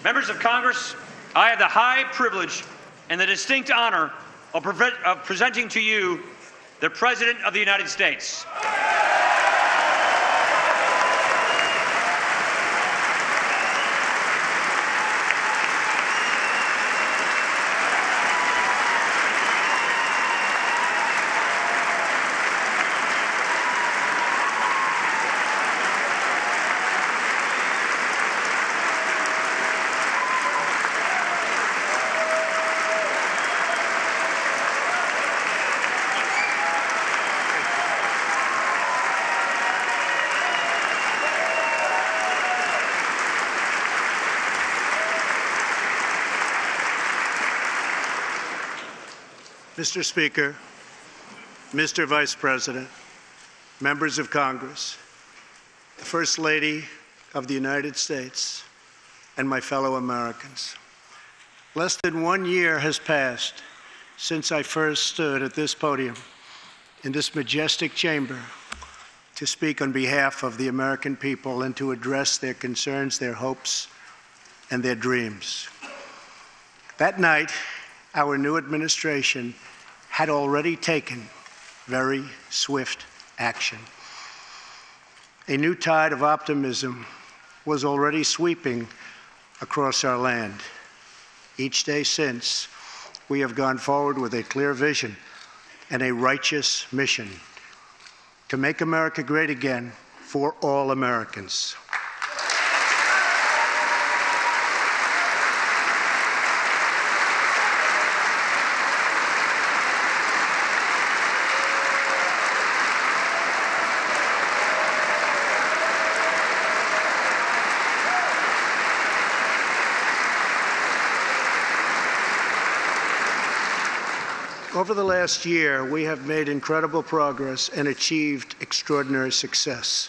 Members of Congress, I have the high privilege and the distinct honor of presenting to you the President of the United States. Mr. Speaker, Mr. Vice President, members of Congress, the First Lady of the United States, and my fellow Americans. Less than 1 year has passed since I first stood at this podium in this majestic chamber to speak on behalf of the American people and to address their concerns, their hopes, and their dreams. That night, our new administration had already taken very swift action. A new tide of optimism was already sweeping across our land. Each day since, we have gone forward with a clear vision and a righteous mission to make America great again for all Americans. Over the last year, we have made incredible progress and achieved extraordinary success.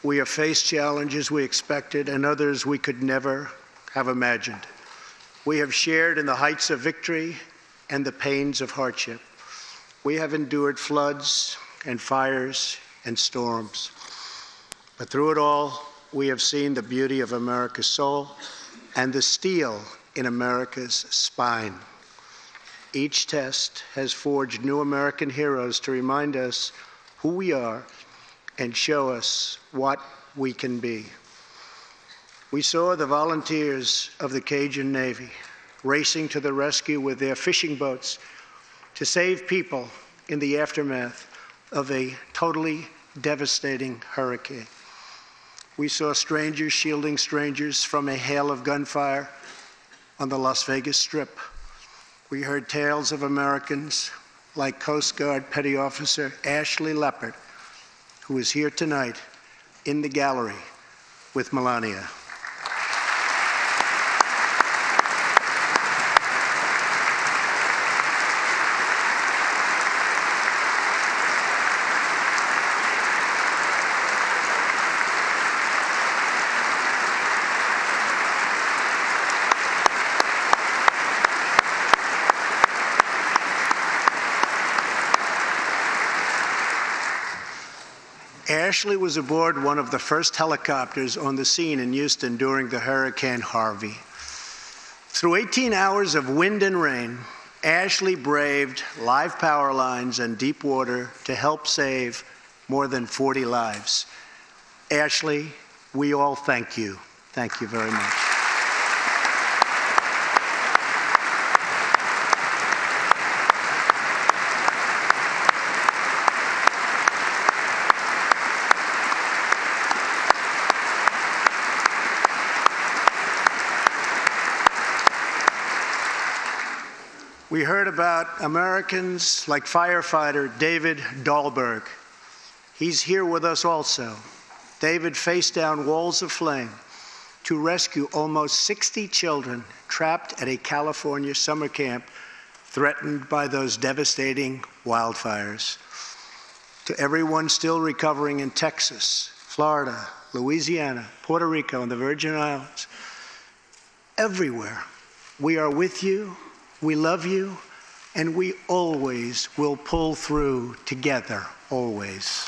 We have faced challenges we expected and others we could never have imagined. We have shared in the heights of victory and the pains of hardship. We have endured floods and fires and storms. But through it all, we have seen the beauty of America's soul and the steel in America's spine. Each test has forged new American heroes to remind us who we are and show us what we can be. We saw the volunteers of the Cajun Navy racing to the rescue with their fishing boats to save people in the aftermath of a totally devastating hurricane. We saw strangers shielding strangers from a hail of gunfire on the Las Vegas Strip. We heard tales of Americans like Coast Guard Petty Officer Ashley Leopard, who is here tonight in the gallery with Melania. Ashley was aboard one of the first helicopters on the scene in Houston during the Hurricane Harvey. Through 18 hours of wind and rain, Ashley braved live power lines and deep water to help save more than 40 lives. Ashley, we all thank you. Thank you very much. We heard about Americans like firefighter David Dahlberg. He's here with us also. David faced down walls of flame to rescue almost 60 children trapped at a California summer camp threatened by those devastating wildfires. To everyone still recovering in Texas, Florida, Louisiana, Puerto Rico, and the Virgin Islands, everywhere, we are with you. We love you, and we always will pull through together, always.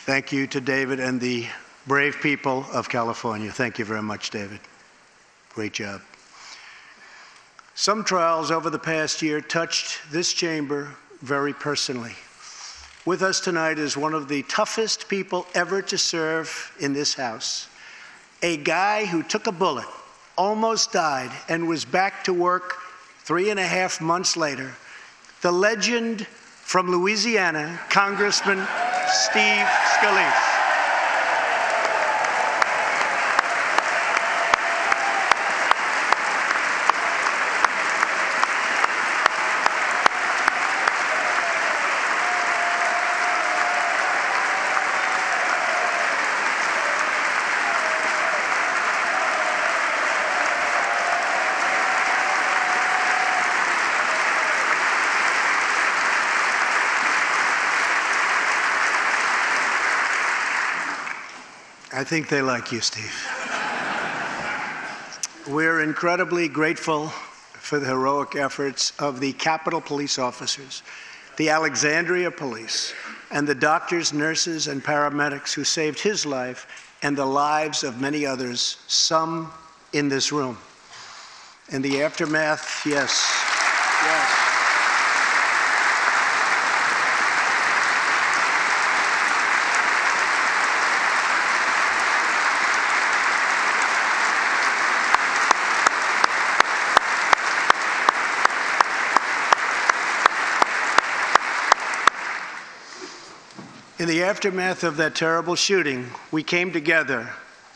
Thank you to David and the brave people of California. Thank you very much, David. Great job. Some trials over the past year touched this chamber very personally. With us tonight is one of the toughest people ever to serve in this House, a guy who took a bullet, almost died, and was back to work 3.5 months later, the legend from Louisiana, Congressman Steve Scalise. I think they like you, Steve. We're incredibly grateful for the heroic efforts of the Capitol Police officers, the Alexandria Police, and the doctors, nurses, and paramedics who saved his life and the lives of many others, some in this room. In the aftermath, yes. In the aftermath of that terrible shooting, we came together,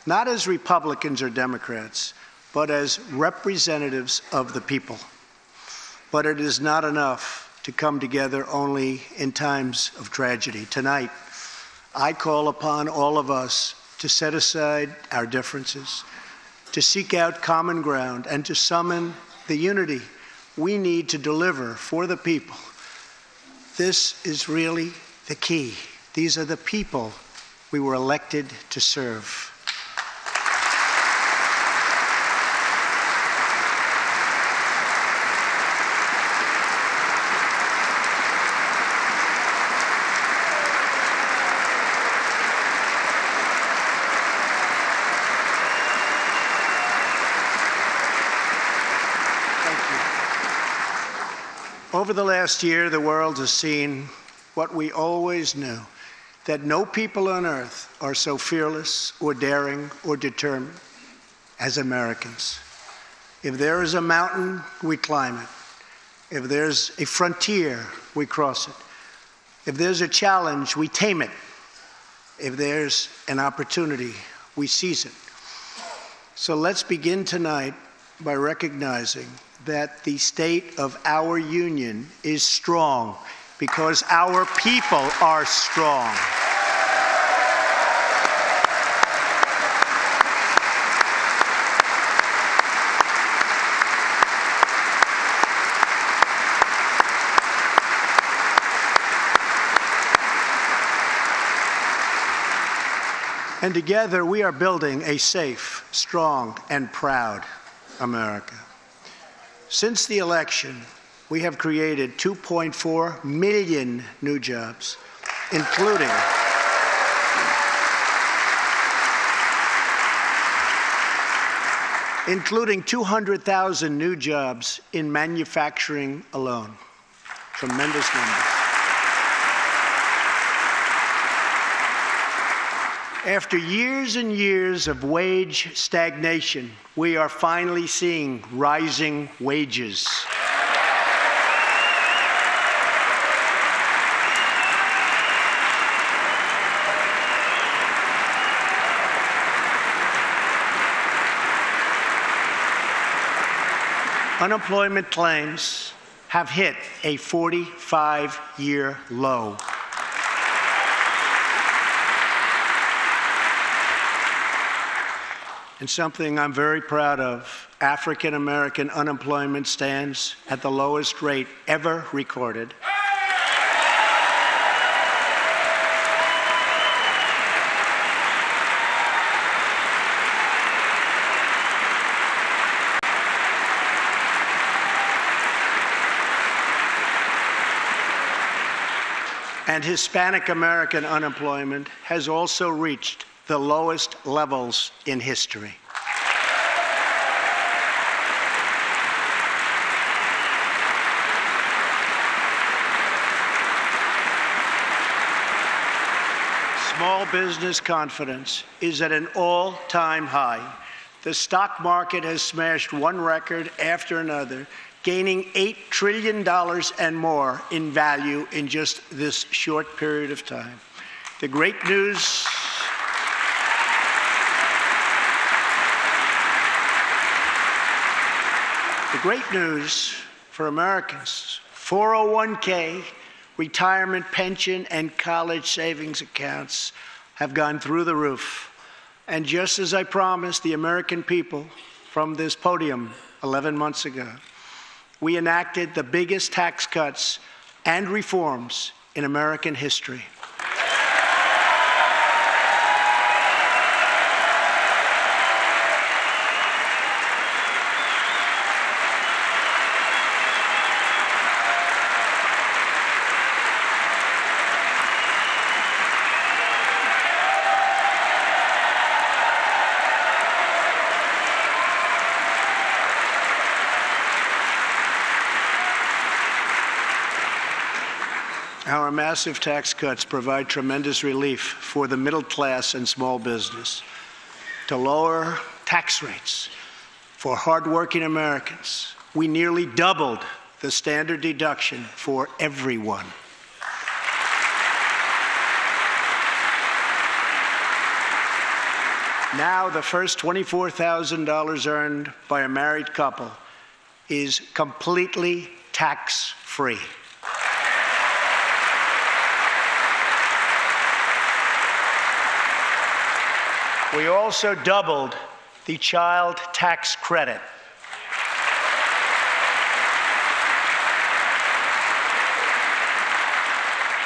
not as Republicans or Democrats, but as representatives of the people. But it is not enough to come together only in times of tragedy. Tonight, I call upon all of us to set aside our differences, to seek out common ground, and to summon the unity we need to deliver for the people. This is really the key. These are the people we were elected to serve. Thank you. Over the last year, the world has seen what we always knew, that no people on earth are so fearless or daring or determined as Americans. If there is a mountain, we climb it. If there's a frontier, we cross it. If there's a challenge, we tame it. If there's an opportunity, we seize it. So let's begin tonight by recognizing that the state of our union is strong, because our people are strong. And together we are building a safe, strong, and proud America. Since the election, we have created 2.4 million new jobs, including 200,000 new jobs in manufacturing alone. Tremendous numbers. After years and years of wage stagnation, we are finally seeing rising wages. Unemployment claims have hit a 45-year low. And something I'm very proud of, African American unemployment stands at the lowest rate ever recorded. and Hispanic American unemployment has also reached the lowest levels in history. Small business confidence is at an all-time high. The stock market has smashed one record after another, gaining $8 trillion and more in value in just this short period of time. The great news for Americans, 401k, retirement pension, and college savings accounts have gone through the roof. And just as I promised the American people from this podium 11 months ago, we enacted the biggest tax cuts and reforms in American history. Our massive tax cuts provide tremendous relief for the middle class and small business. To lower tax rates for hardworking Americans, we nearly doubled the standard deduction for everyone. Now, the first $24,000 earned by a married couple is completely tax-free. We also doubled the child tax credit.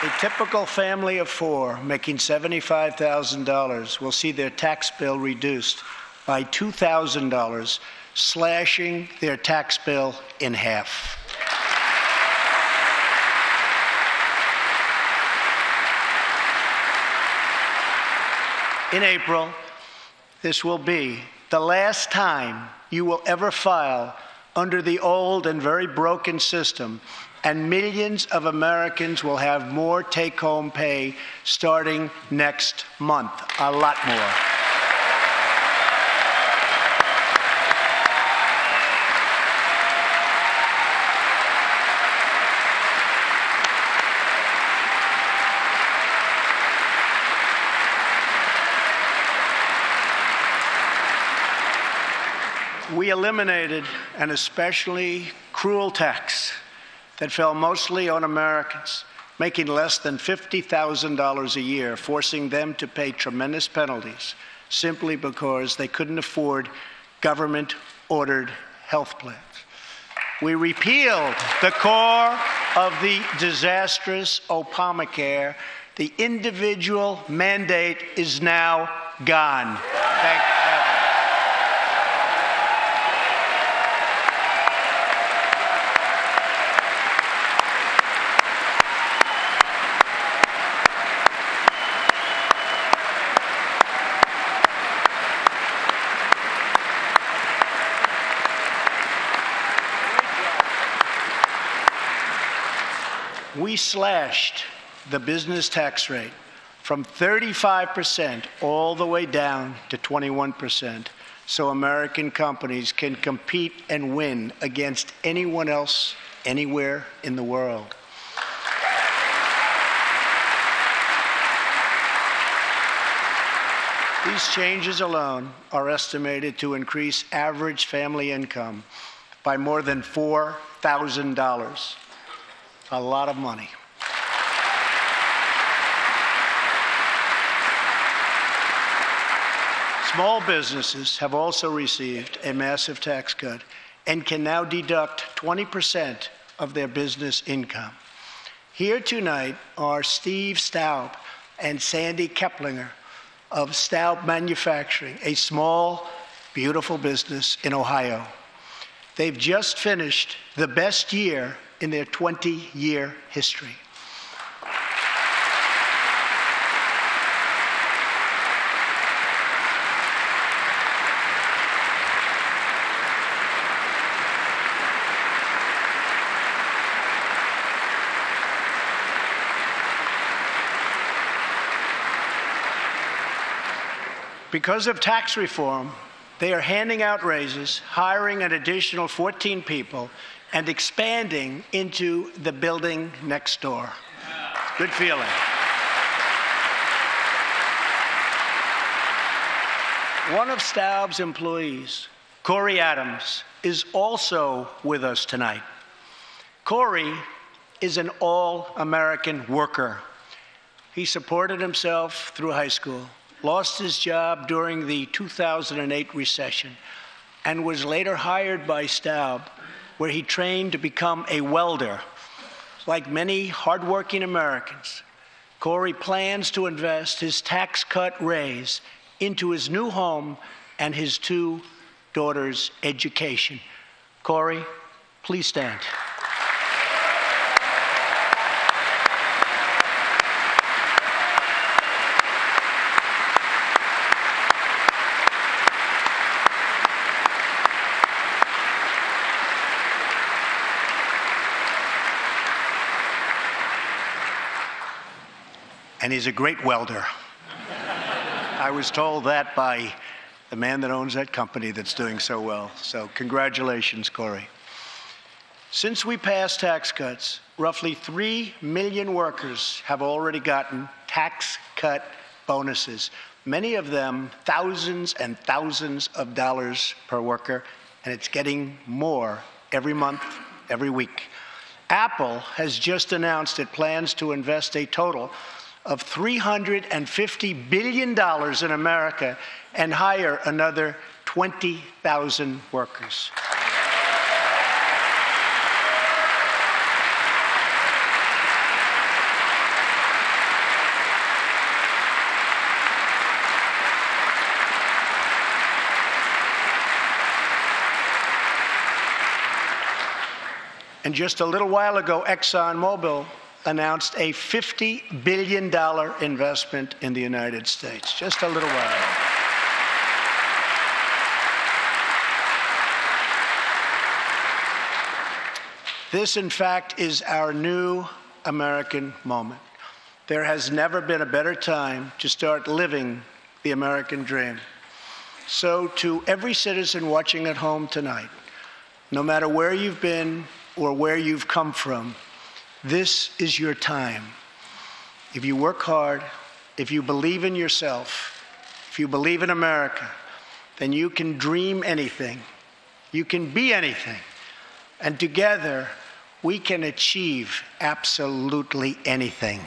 A typical family of four making $75,000 will see their tax bill reduced by $2,000, slashing their tax bill in half. In April, this will be the last time you will ever file under the old and very broken system, and millions of Americans will have more take-home pay starting next month, a lot more. We eliminated an especially cruel tax that fell mostly on Americans making less than $50,000 a year, forcing them to pay tremendous penalties simply because they couldn't afford government-ordered health plans. We repealed the core of the disastrous Obamacare. The individual mandate is now gone. Thank you. We slashed the business tax rate from 35% all the way down to 21%, so American companies can compete and win against anyone else anywhere in the world. These changes alone are estimated to increase average family income by more than $4,000. A lot of money. Small businesses have also received a massive tax cut and can now deduct 20% of their business income. Here tonight are Steve Staub and Sandy Keplinger of Staub Manufacturing, a small, beautiful business in Ohio. They've just finished the best year in their 20-year history. Because of tax reform, they are handing out raises, hiring an additional 14 people, and expanding into the building next door. Good feeling. One of Staub's employees, Corey Adams, is also with us tonight. Corey is an all-American worker. He supported himself through high school, lost his job during the 2008 recession, and was later hired by Staub, where he trained to become a welder. Like many hardworking Americans, Corey plans to invest his tax cut raise into his new home and his 2 daughters' education. Corey, please stand. And he's a great welder. I was told that by the man that owns that company that's doing so well. So congratulations, Corey. Since we passed tax cuts, roughly 3 million workers have already gotten tax cut bonuses, many of them thousands and thousands of dollars per worker, and it's getting more every month, every week. Apple has just announced it plans to invest a total of $350 billion in America and hire another 20,000 workers. And just a little while ago, ExxonMobil announced a $50 billion investment in the United States, just a little while ago. This, in fact, is our new American moment. There has never been a better time to start living the American dream. So to every citizen watching at home tonight, no matter where you've been or where you've come from, this is your time. If you work hard, if you believe in yourself, if you believe in America, then you can dream anything. You can be anything. And together, we can achieve absolutely anything.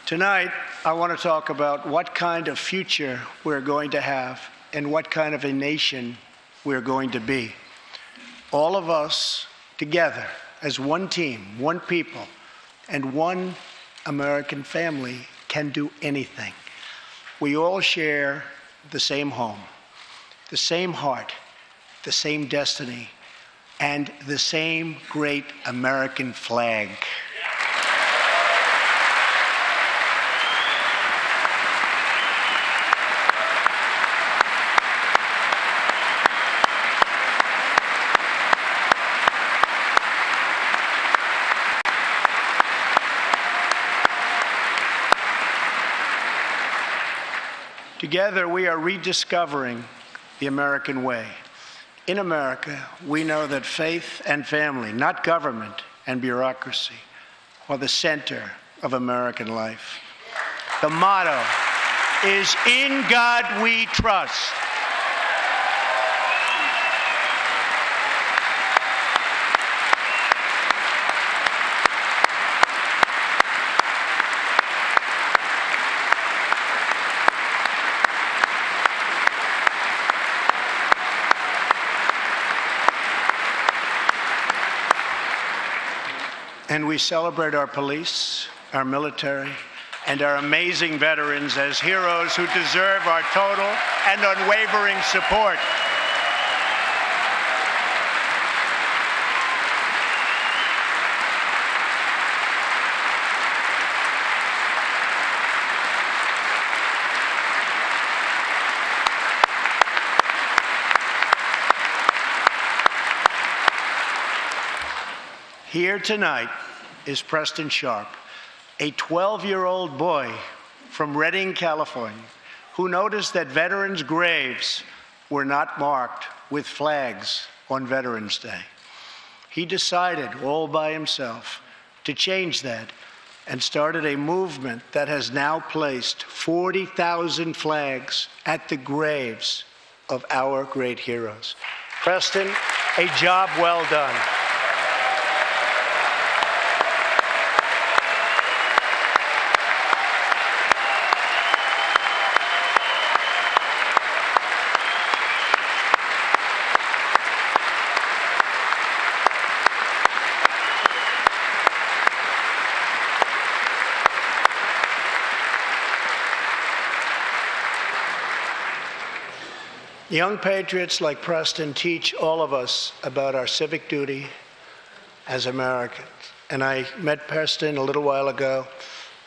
Tonight, I want to talk about what kind of future we're going to have and what kind of a nation we're going to be. All of us together as one team, one people, and one American family can do anything. We all share the same home, the same heart, the same destiny, and the same great American flag. Together, we are rediscovering the American way. In America, we know that faith and family, not government and bureaucracy, are the center of American life. The motto is, "In God we trust." And we celebrate our police, our military, and our amazing veterans as heroes who deserve our total and unwavering support. Here tonight is Preston Sharp, a 12-year-old boy from Redding, California, who noticed that veterans' graves were not marked with flags on Veterans Day. He decided all by himself to change that and started a movement that has now placed 40,000 flags at the graves of our great heroes. Preston, a job well done. Young patriots like Preston teach all of us about our civic duty as Americans. And I met Preston a little while ago,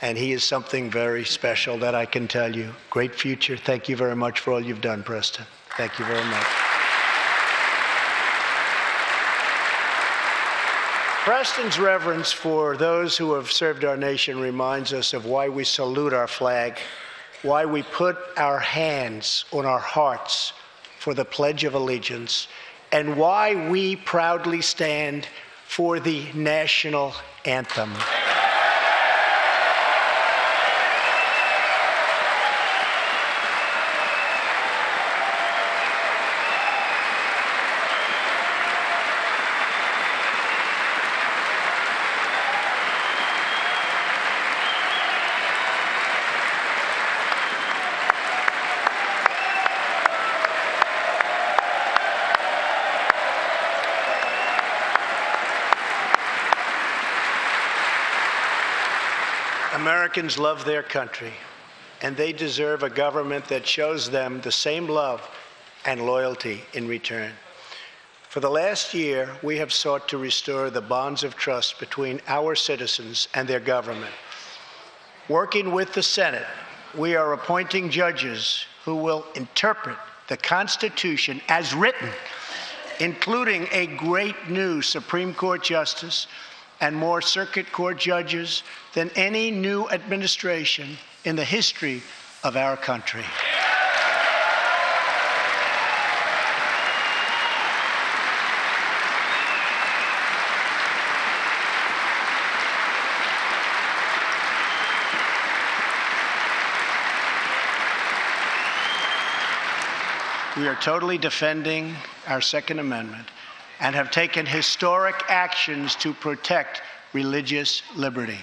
and he is something very special that I can tell you. Great future. Thank you very much for all you've done, Preston. Thank you very much. Preston's reverence for those who have served our nation reminds us of why we salute our flag, why we put our hands on our hearts for the Pledge of Allegiance, and why we proudly stand for the national anthem. Americans love their country, and they deserve a government that shows them the same love and loyalty in return. For the last year, we have sought to restore the bonds of trust between our citizens and their government. Working with the Senate, we are appointing judges who will interpret the Constitution as written, including a great new Supreme Court justice and more circuit court judges than any new administration in the history of our country. We are totally defending our Second Amendment and have taken historic actions to protect religious liberty.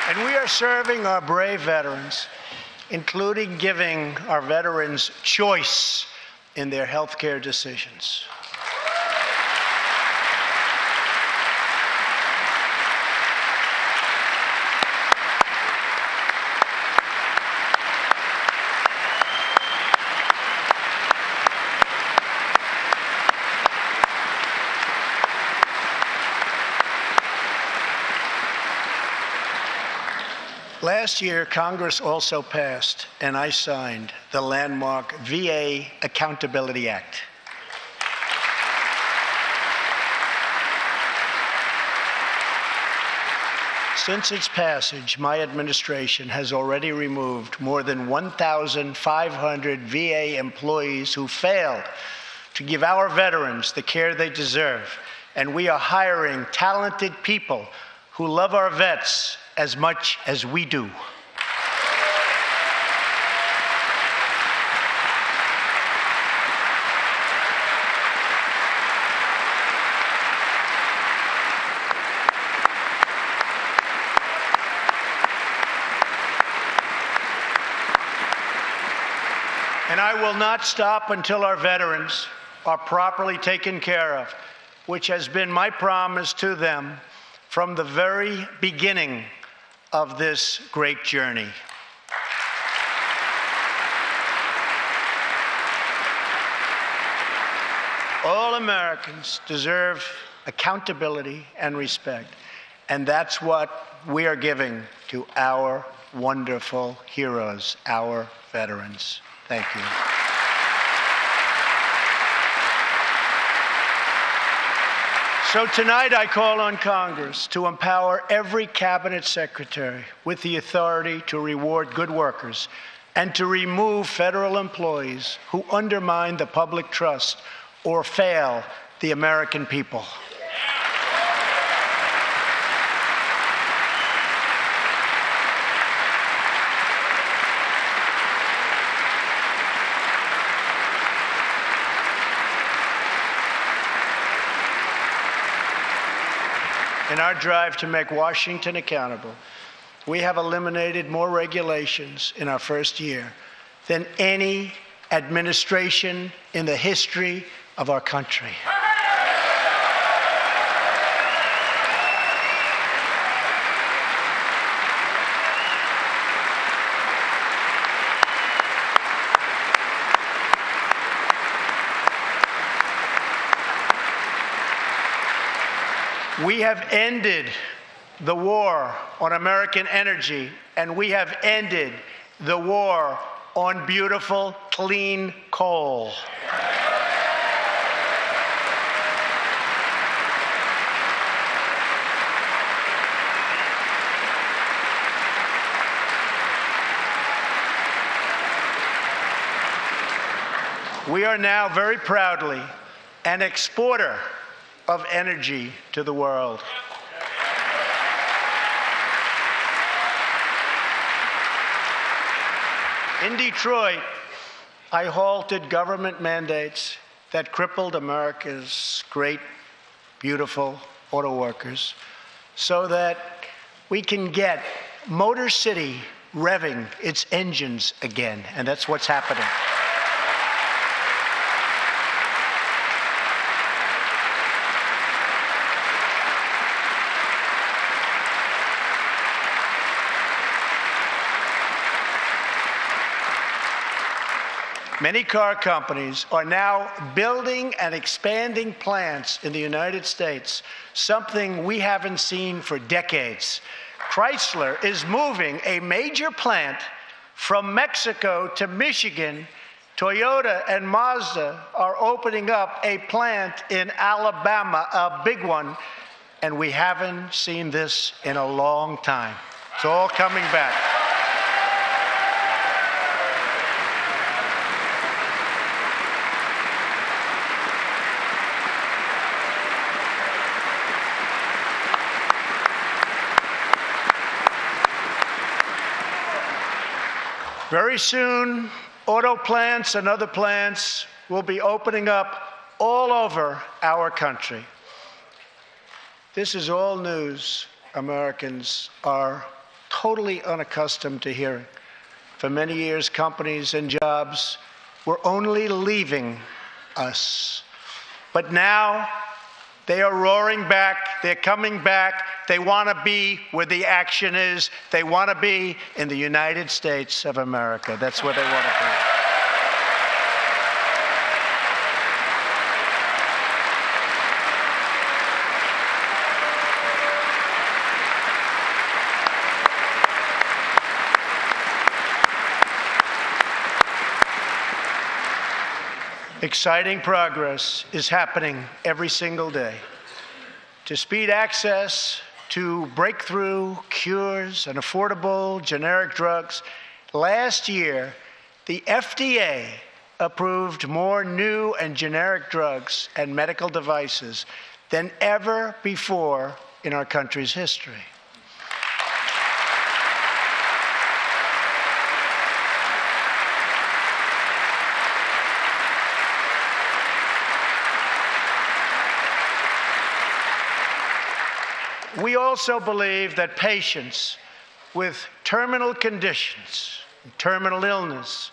And we are serving our brave veterans, including giving our veterans choice in their health care decisions. Last year, Congress also passed, and I signed, the landmark VA Accountability Act. Since its passage, my administration has already removed more than 1,500 VA employees who failed to give our veterans the care they deserve, and we are hiring talented people who love our vets as much as we do. And I will not stop until our veterans are properly taken care of, which has been my promise to them from the very beginning of this great journey. All Americans deserve accountability, and respect. And that's what we are giving to our wonderful heroes, our veterans. Thank you. So tonight I call on Congress to empower every cabinet secretary with the authority to reward good workers and to remove federal employees who undermine the public trust or fail the American people. In our drive to make Washington accountable, we have eliminated more regulations in our first year than any administration in the history of our country. We have ended the war on American energy, and we have ended the war on beautiful, clean coal. We are now very proudly an exporter of energy to the world. In Detroit, I halted government mandates that crippled America's great, beautiful auto workers so that we can get Motor City revving its engines again, and that's what's happening. Many car companies are now building and expanding plants in the United States, something we haven't seen for decades. Chrysler is moving a major plant from Mexico to Michigan. Toyota and Mazda are opening up a plant in Alabama, a big one, and we haven't seen this in a long time. It's all coming back. Very soon, auto plants and other plants will be opening up all over our country. This is all news Americans are totally unaccustomed to hearing. For many years, companies and jobs were only leaving us. But now, they are roaring back, they're coming back, they want to be where the action is, they want to be in the United States of America. That's where they want to be. Exciting progress is happening every single day. To speed access to breakthrough cures and affordable generic drugs, last year, the FDA approved more new and generic drugs and medical devices than ever before in our country's history. We also believe that patients with terminal conditions, terminal illness,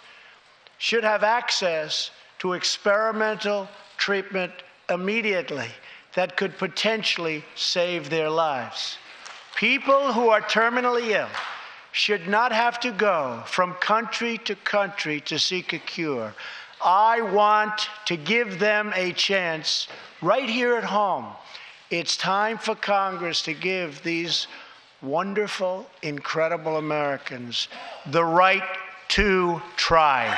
should have access to experimental treatment immediately that could potentially save their lives. People who are terminally ill should not have to go from country to seek a cure. I want to give them a chance right here at home It's time for Congress to give these wonderful, incredible Americans the right to try.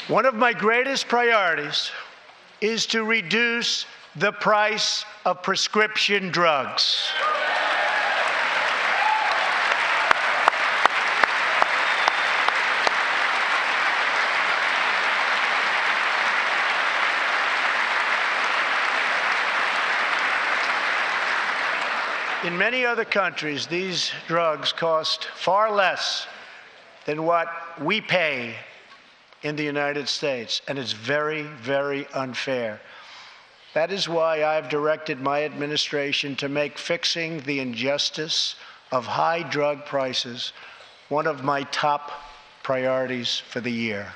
One of my greatest priorities is to reduce the price of prescription drugs. In many other countries, these drugs cost far less than what we pay in the United States, and it's very, very unfair. That is why I've directed my administration to make fixing the injustice of high drug prices one of my top priorities for the year.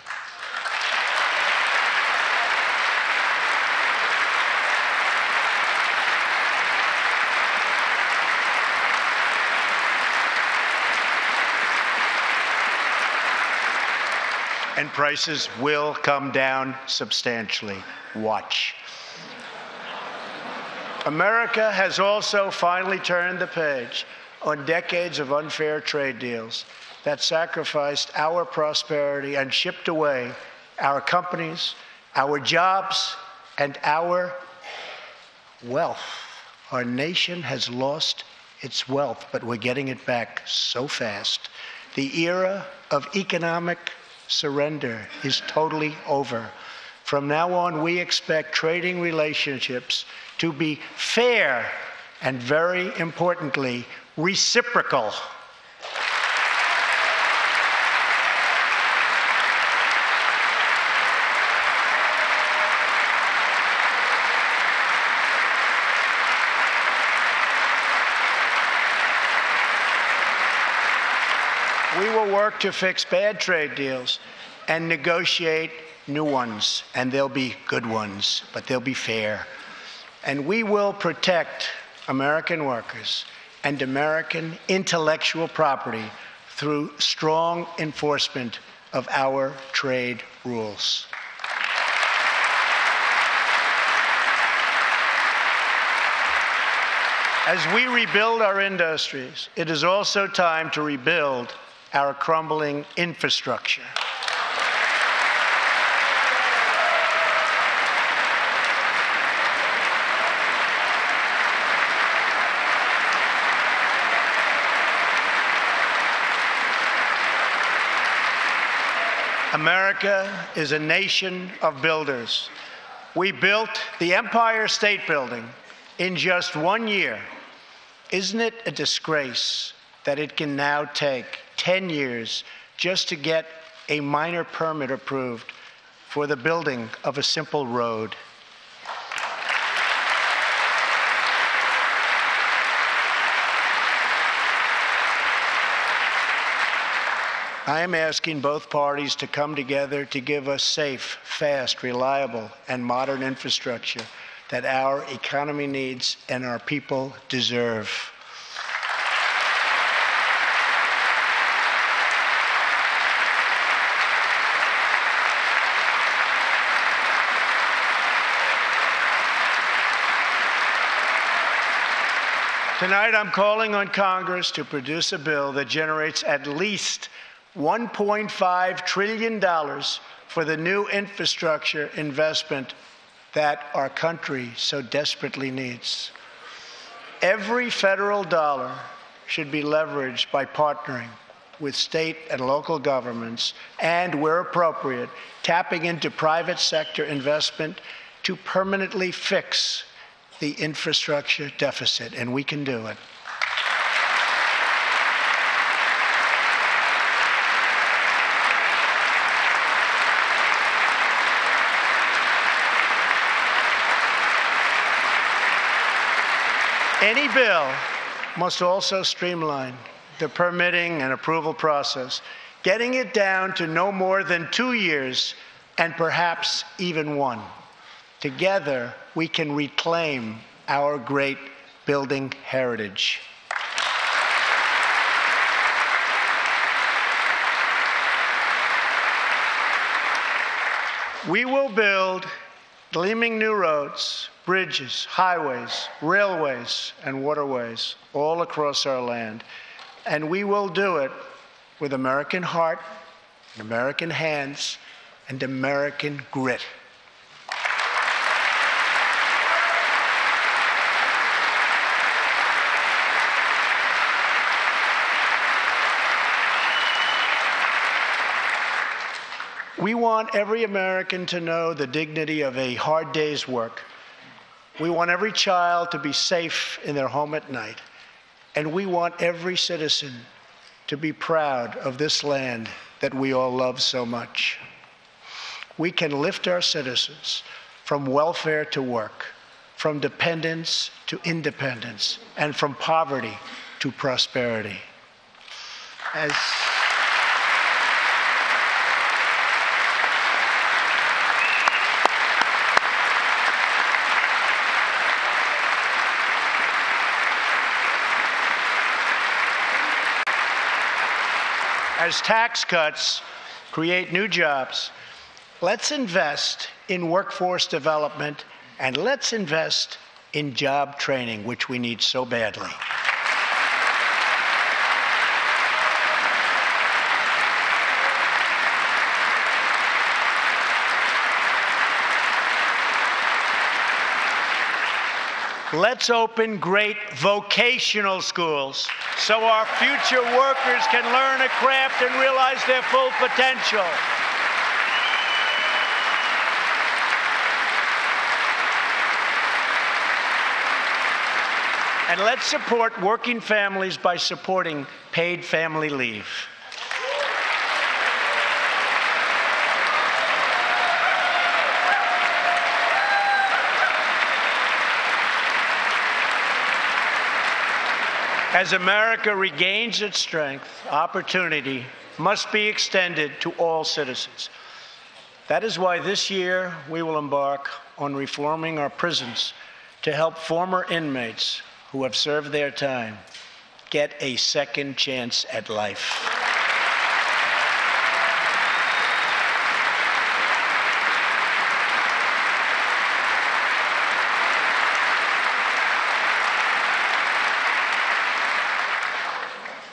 And prices will come down substantially. Watch. America has also finally turned the page on decades of unfair trade deals that sacrificed our prosperity and shipped away our companies, our jobs, and our wealth. Our nation has lost its wealth, but we're getting it back so fast. The era of economic surrender is totally over. From now on, we expect trading relationships to be fair and, very importantly, reciprocal. We will work to fix bad trade deals and negotiate new ones, and they'll be good ones, but they'll be fair. And we will protect American workers and American intellectual property through strong enforcement of our trade rules. As we rebuild our industries, it is also time to rebuild our crumbling infrastructure. America is a nation of builders. We built the Empire State Building in just 1 year. Isn't it a disgrace that it can now take 10 years just to get a minor permit approved for the building of a simple road? I am asking both parties to come together to give us safe, fast, reliable, and modern infrastructure that our economy needs and our people deserve. Tonight, I'm calling on Congress to produce a bill that generates at least $1.5 trillion for the new infrastructure investment that our country so desperately needs. Every federal dollar should be leveraged by partnering with state and local governments and, where appropriate, tapping into private sector investment to permanently fix the infrastructure deficit, and we can do it. Any bill must also streamline the permitting and approval process, getting it down to no more than 2 years and perhaps even one. Together, we can reclaim our great building heritage. We will build gleaming new roads, bridges, highways, railways, and waterways all across our land. And we will do it with American heart, and American hands, and American grit. We want every American to know the dignity of a hard day's work. We want every child to be safe in their home at night. And we want every citizen to be proud of this land that we all love so much. We can lift our citizens from welfare to work, from dependence to independence, and from poverty to prosperity. As tax cuts create new jobs, let's invest in workforce development, and let's invest in job training, which we need so badly. Let's open great vocational schools so our future workers can learn a craft and realize their full potential. And let's support working families by supporting paid family leave. As America regains its strength, opportunity must be extended to all citizens. That is why this year we will embark on reforming our prisons to help former inmates who have served their time get a second chance at life.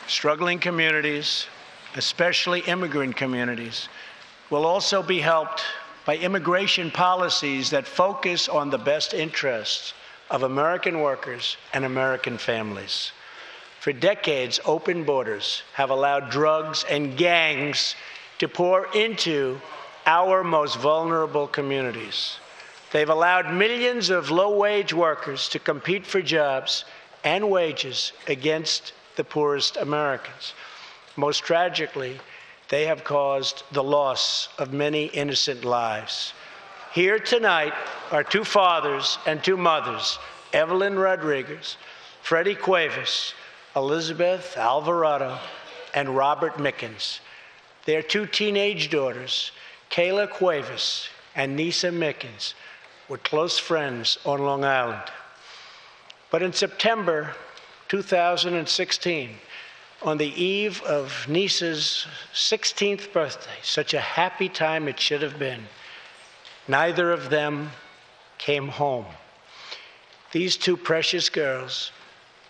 Struggling communities, especially immigrant communities, will also be helped by immigration policies that focus on the best interests of American workers and American families. For decades, open borders have allowed drugs and gangs to pour into our most vulnerable communities. They've allowed millions of low-wage workers to compete for jobs and wages against the poorest Americans. Most tragically, they have caused the loss of many innocent lives. Here tonight are two fathers and two mothers, Evelyn Rodriguez, Freddie Cuevas, Elizabeth Alvarado, and Robert Mickens. Their two teenage daughters, Kayla Cuevas and Nisa Mickens, were close friends on Long Island. But in September 2016, on the eve of Nisa's 16th birthday, such a happy time it should have been, neither of them came home. These two precious girls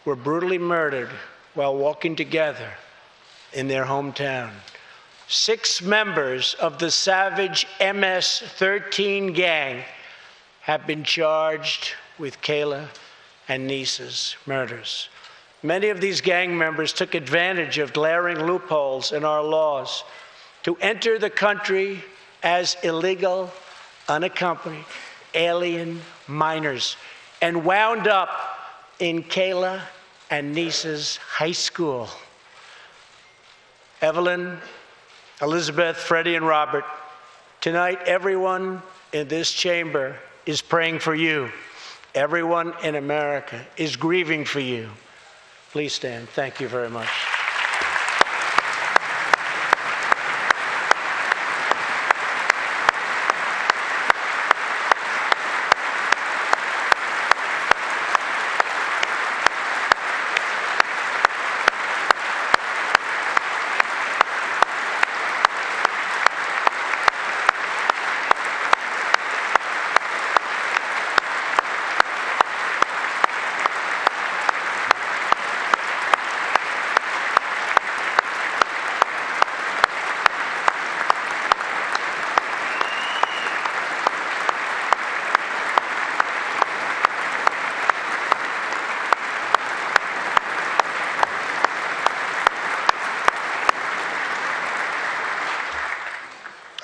were brutally murdered while walking together in their hometown. 6 members of the savage MS-13 gang have been charged with Kayla and Nisa's murders. Many of these gang members took advantage of glaring loopholes in our laws to enter the country as illegal, unaccompanied, alien minors and wound up in Kayla and Nisa's high school. Evelyn, Elizabeth, Freddie, and Robert, tonight everyone in this chamber is praying for you. Everyone in America is grieving for you. Please stand. Thank you very much.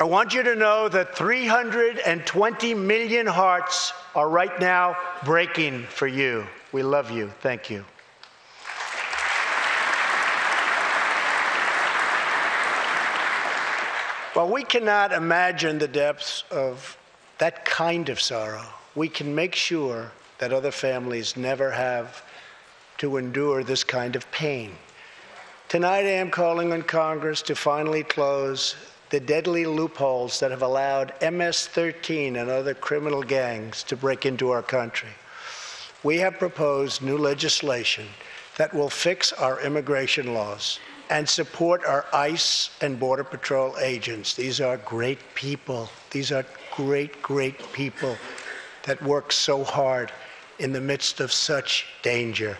want you to know that 320 million hearts are right now breaking for you. We love you. Thank you. While we cannot imagine the depths of that kind of sorrow, we can make sure that other families never have to endure this kind of pain. Tonight I am calling on Congress to finally close the deadly loopholes that have allowed MS-13 and other criminal gangs to break into our country. We have proposed new legislation that will fix our immigration laws and support our ICE and Border Patrol agents. These are great people. These are great, great people that work so hard in the midst of such danger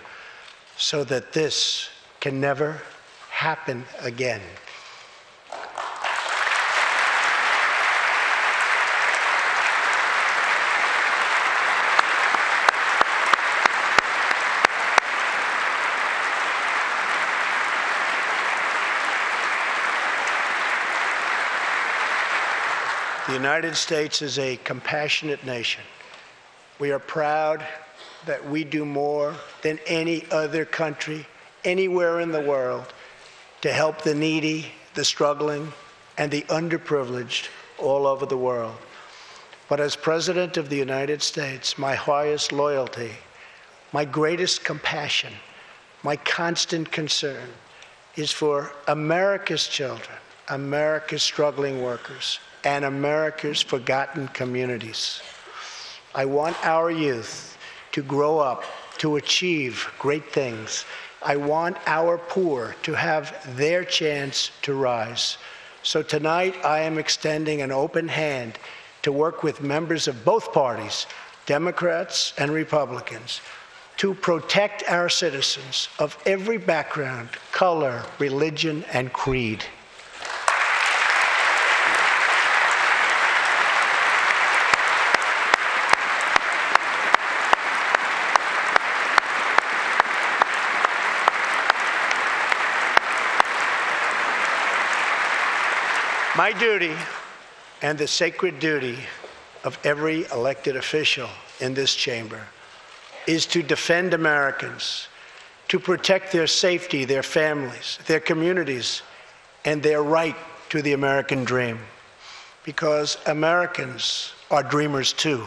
so that this can never happen again. The United States is a compassionate nation. We are proud that we do more than any other country anywhere in the world to help the needy, the struggling, and the underprivileged all over the world. But as President of the United States, my highest loyalty, my greatest compassion, my constant concern is for America's children, America's struggling workers, and America's forgotten communities. I want our youth to grow up, to achieve great things. I want our poor to have their chance to rise. So tonight, I am extending an open hand to work with members of both parties, Democrats and Republicans, to protect our citizens of every background, color, religion, and creed. My duty, and the sacred duty of every elected official in this chamber, is to defend Americans, to protect their safety, their families, their communities, and their right to the American dream. Because Americans are dreamers too.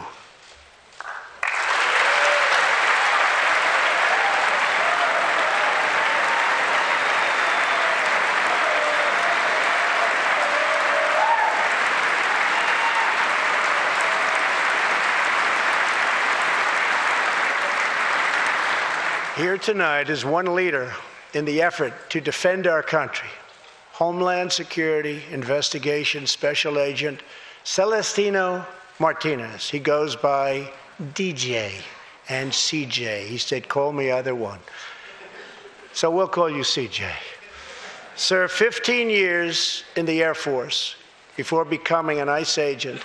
Here tonight is one leader in the effort to defend our country, Homeland Security Investigation Special Agent Celestino Martinez. He goes by DJ and CJ. He said, call me either one. So we'll call you CJ. Served 15 years in the Air Force before becoming an ICE agent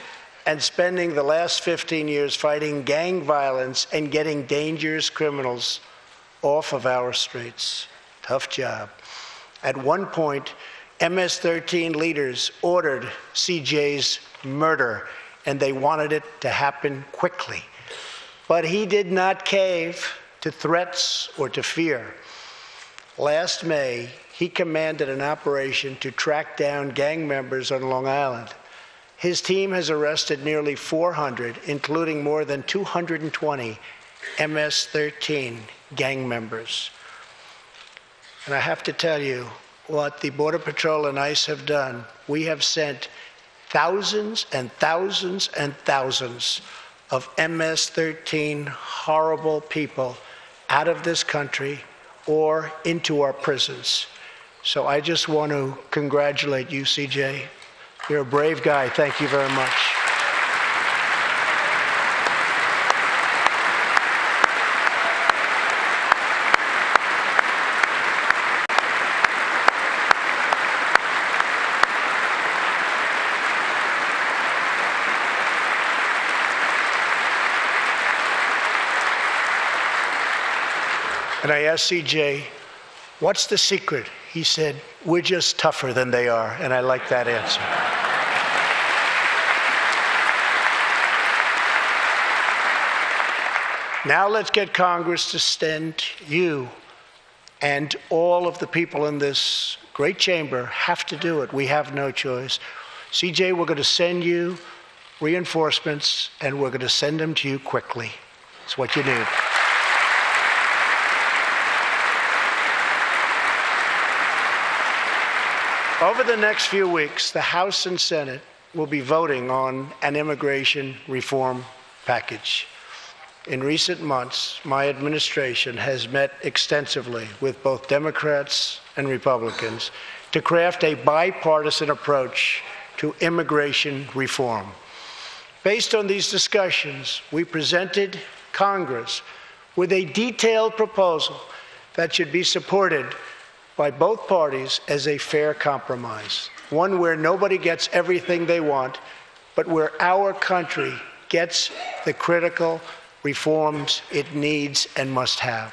and spending the last 15 years fighting gang violence and getting dangerous criminals off of our streets. Tough job. At one point, MS-13 leaders ordered CJ's murder, and they wanted it to happen quickly. But he did not cave to threats or to fear. Last May, he commanded an operation to track down gang members on Long Island. His team has arrested nearly 400, including more than 220 MS-13 gang members. And I have to tell you what the Border Patrol and ICE have done. We have sent thousands and thousands and thousands of MS-13 horrible people out of this country or into our prisons. So I just want to congratulate you, CJ. You're a brave guy. Thank you very much. And I asked CJ, what's the secret? He said, we're just tougher than they are. And I like that answer. Now let's get Congress to send you, and all of the people in this great chamber have to do it. We have no choice. CJ, we're going to send you reinforcements, and we're going to send them to you quickly. It's what you need. Over the next few weeks, the House and Senate will be voting on an immigration reform package. In recent months, my administration has met extensively with both Democrats and Republicans to craft a bipartisan approach to immigration reform. Based on these discussions, we presented Congress with a detailed proposal that should be supported by both parties as a fair compromise, one where nobody gets everything they want, but where our country gets the critical reforms it needs and must have.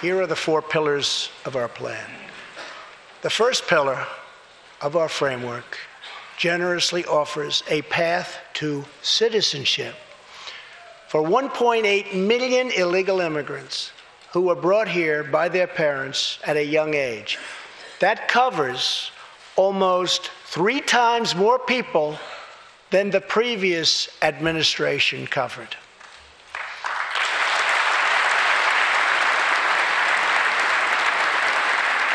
Here are the 4 pillars of our plan. The first pillar of our framework generously offers a path to citizenship for 1.8 million illegal immigrants who were brought here by their parents at a young age. That covers almost 3 times more people than the previous administration covered.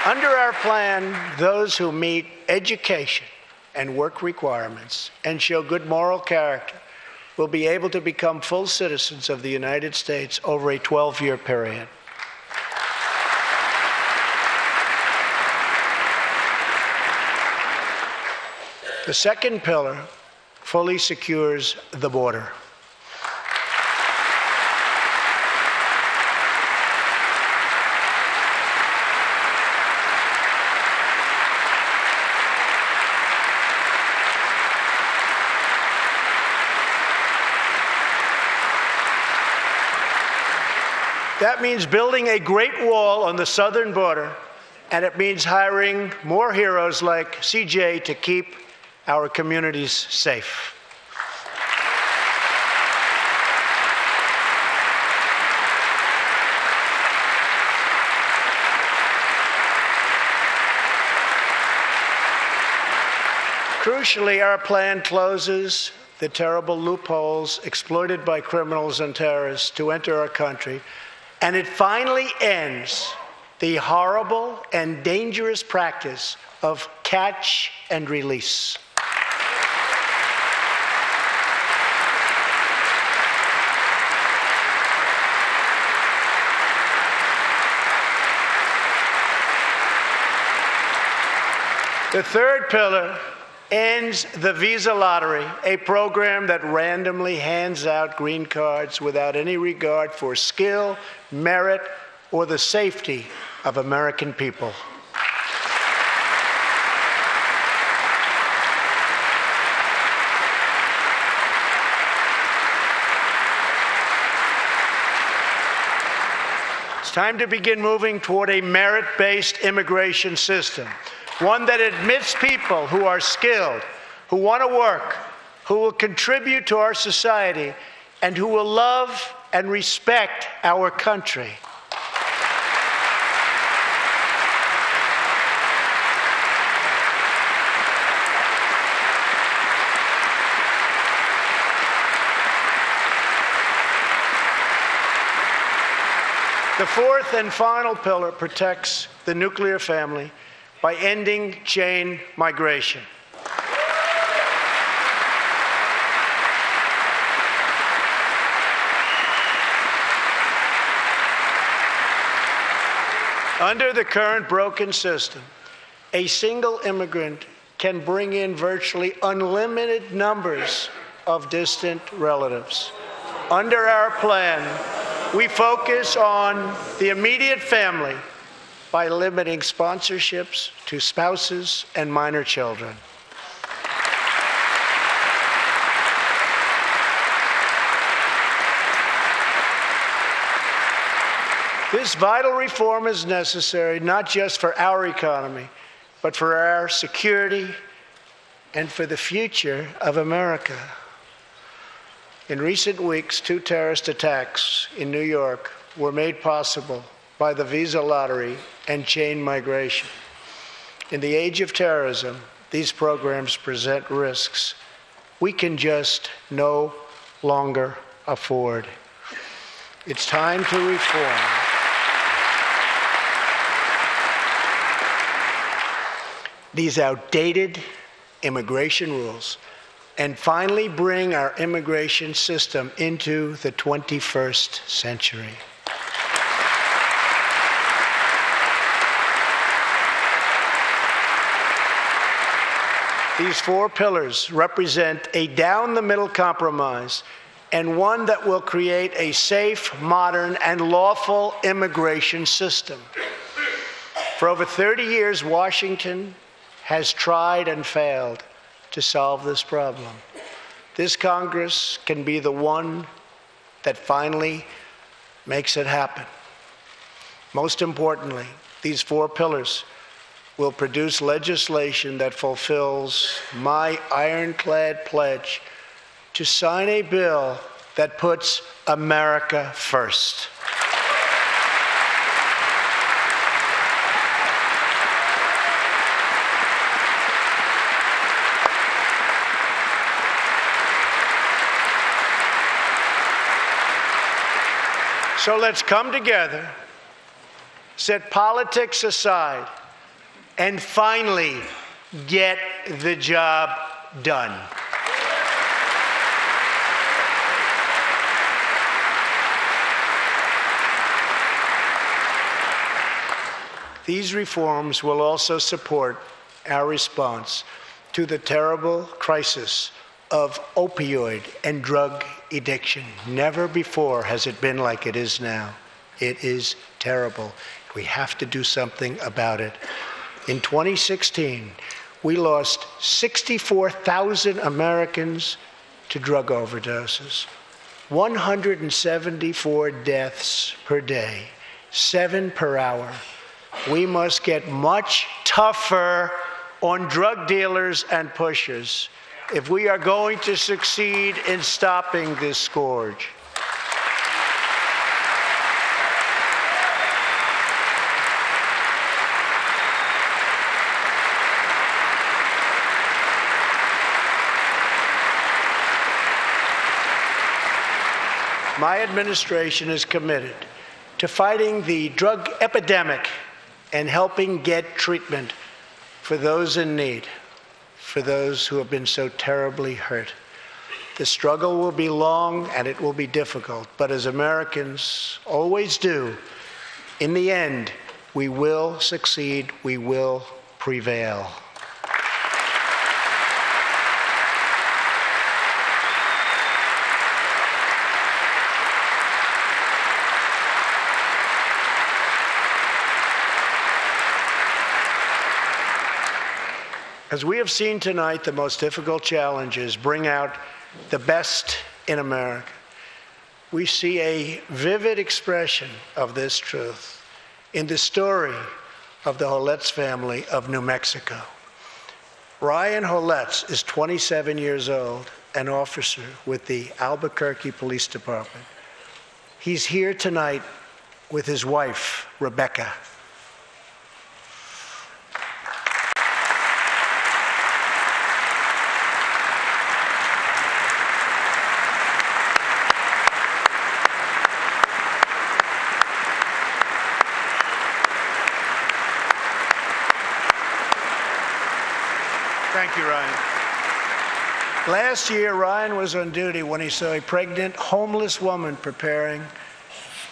Under our plan, those who meet education and work requirements and show good moral character will be able to become full citizens of the United States over a 12-year period. The second pillar fully secures the border. That means building a great wall on the southern border, and it means hiring more heroes like CJ to keep our communities safe. Crucially, our plan closes the terrible loopholes exploited by criminals and terrorists to enter our country, and it finally ends the horrible and dangerous practice of catch and release. The third pillar ends the visa lottery, a program that randomly hands out green cards without any regard for skill, merit, or the safety of American people. It's time to begin moving toward a merit-based immigration system. One that admits people who are skilled, who want to work, who will contribute to our society, and who will love and respect our country. The fourth and final pillar protects the nuclear family by ending chain migration. Under the current broken system, a single immigrant can bring in virtually unlimited numbers of distant relatives. Under our plan, we focus on the immediate family by limiting sponsorships to spouses and minor children. This vital reform is necessary not just for our economy, but for our security and for the future of America. In recent weeks, 2 terrorist attacks in New York were made possible by the visa lottery and chain migration. In the age of terrorism, these programs present risks we can just no longer afford. It's time to reform. These outdated immigration rules and finally bring our immigration system into the 21st century. These 4 pillars represent a down-the-middle compromise and one that will create a safe, modern, and lawful immigration system. For over 30 years, Washington has tried and failed to solve this problem. This Congress can be the one that finally makes it happen. Most importantly, these 4 pillars will produce legislation that fulfills my ironclad pledge to sign a bill that puts America first. So let's come together, set politics aside, and finally get the job done. These reforms will also support our response to the terrible crisis of opioid and drug addiction. Never before has it been like it is now. It is terrible. We have to do something about it. In 2016, we lost 64,000 Americans to drug overdoses, 174 deaths per day, 7 per hour. We must get much tougher on drug dealers and pushers if we are going to succeed in stopping this scourge. My administration is committed to fighting the drug epidemic and helping get treatment for those in need, for those who have been so terribly hurt. The struggle will be long and it will be difficult, but as Americans always do, in the end, we will succeed, we will prevail. As we have seen tonight, the most difficult challenges bring out the best in America. We see a vivid expression of this truth in the story of the Holetz family of New Mexico. Ryan Holetz is 27 years old, an officer with the Albuquerque Police Department. He's here tonight with his wife, Rebecca. Thank you, Ryan. Last year, Ryan was on duty when he saw a pregnant, homeless woman preparing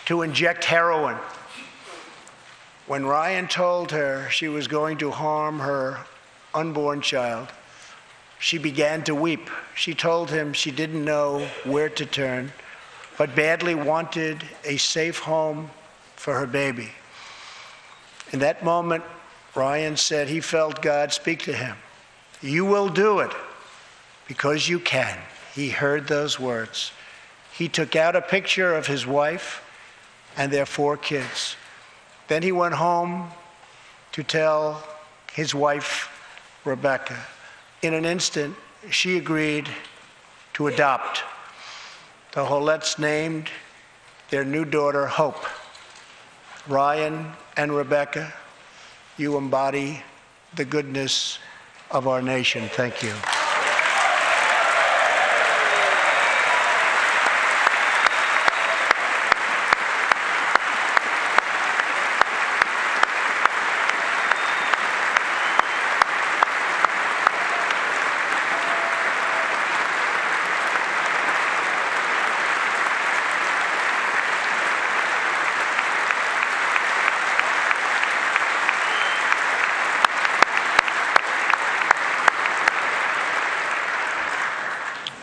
to inject heroin. When Ryan told her she was going to harm her unborn child, she began to weep. She told him she didn't know where to turn, but badly wanted a safe home for her baby. In that moment, Ryan said he felt God speak to him. You will do it because you can. He heard those words. He took out a picture of his wife, and their 4 kids. Then he went home to tell his wife, Rebecca. In an instant, she agreed to adopt. The Holets named their new daughter Hope. Ryan and Rebecca, you embody the goodness of our nation. Thank you.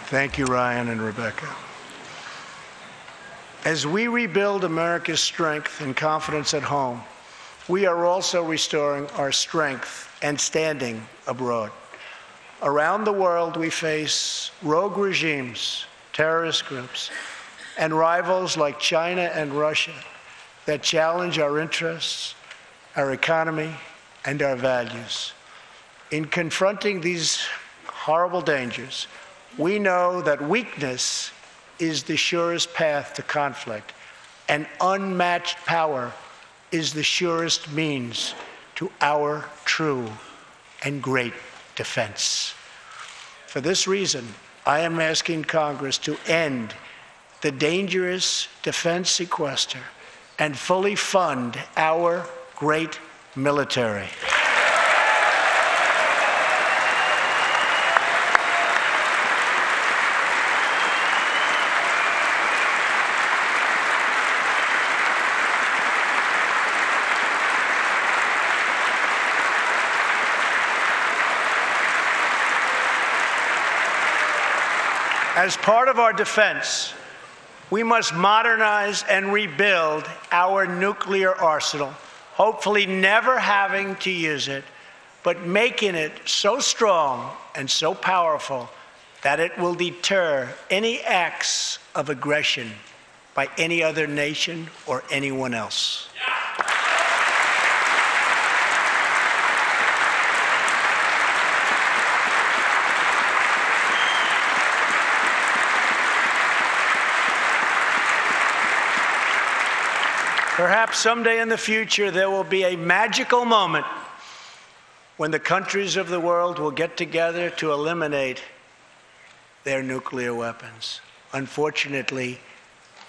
Thank you, Ryan and Rebecca. As we rebuild America's strength and confidence at home, we are also restoring our strength and standing abroad. Around the world, we face rogue regimes, terrorist groups, and rivals like China and Russia that challenge our interests, our economy, and our values. In confronting these horrible dangers, we know that weakness is the surest path to conflict, and unmatched power is the surest means to our true and great defense. For this reason, I am asking Congress to end the dangerous defense sequester and fully fund our great military. As part of our defense, we must modernize and rebuild our nuclear arsenal, hopefully never having to use it, but making it so strong and so powerful that it will deter any acts of aggression by any other nation or anyone else. Perhaps someday in the future there will be a magical moment when the countries of the world will get together to eliminate their nuclear weapons. Unfortunately,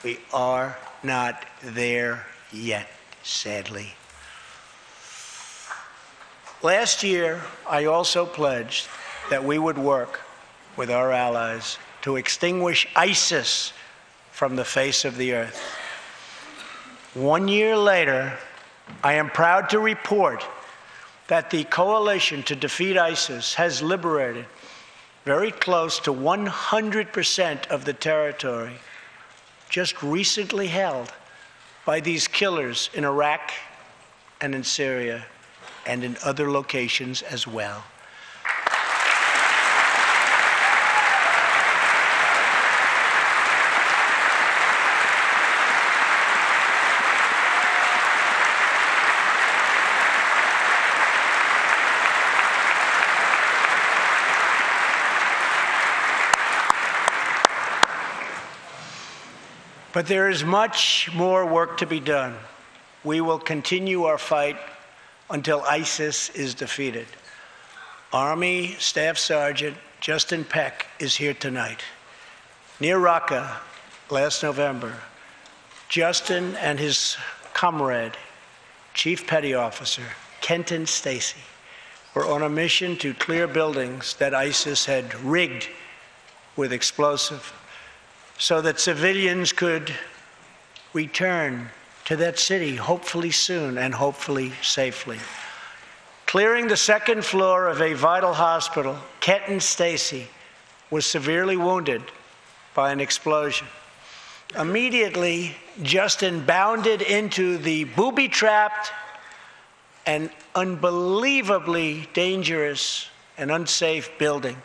we are not there yet, sadly. Last year, I also pledged that we would work with our allies to extinguish ISIS from the face of the earth. 1 year later, I am proud to report that the coalition to defeat ISIS has liberated very close to 100% of the territory just recently held by these killers in Iraq and in Syria and in other locations as well. But there is much more work to be done. We will continue our fight until ISIS is defeated. Army Staff Sergeant Justin Peck is here tonight. Near Raqqa last November, Justin and his comrade, Chief Petty Officer Kenton Stacy, were on a mission to clear buildings that ISIS had rigged with explosive, so that civilians could return to that city, hopefully soon and hopefully safely. Clearing the second floor of a vital hospital, Kenton Stacy was severely wounded by an explosion. Immediately, Justin bounded into the booby-trapped and unbelievably dangerous and unsafe building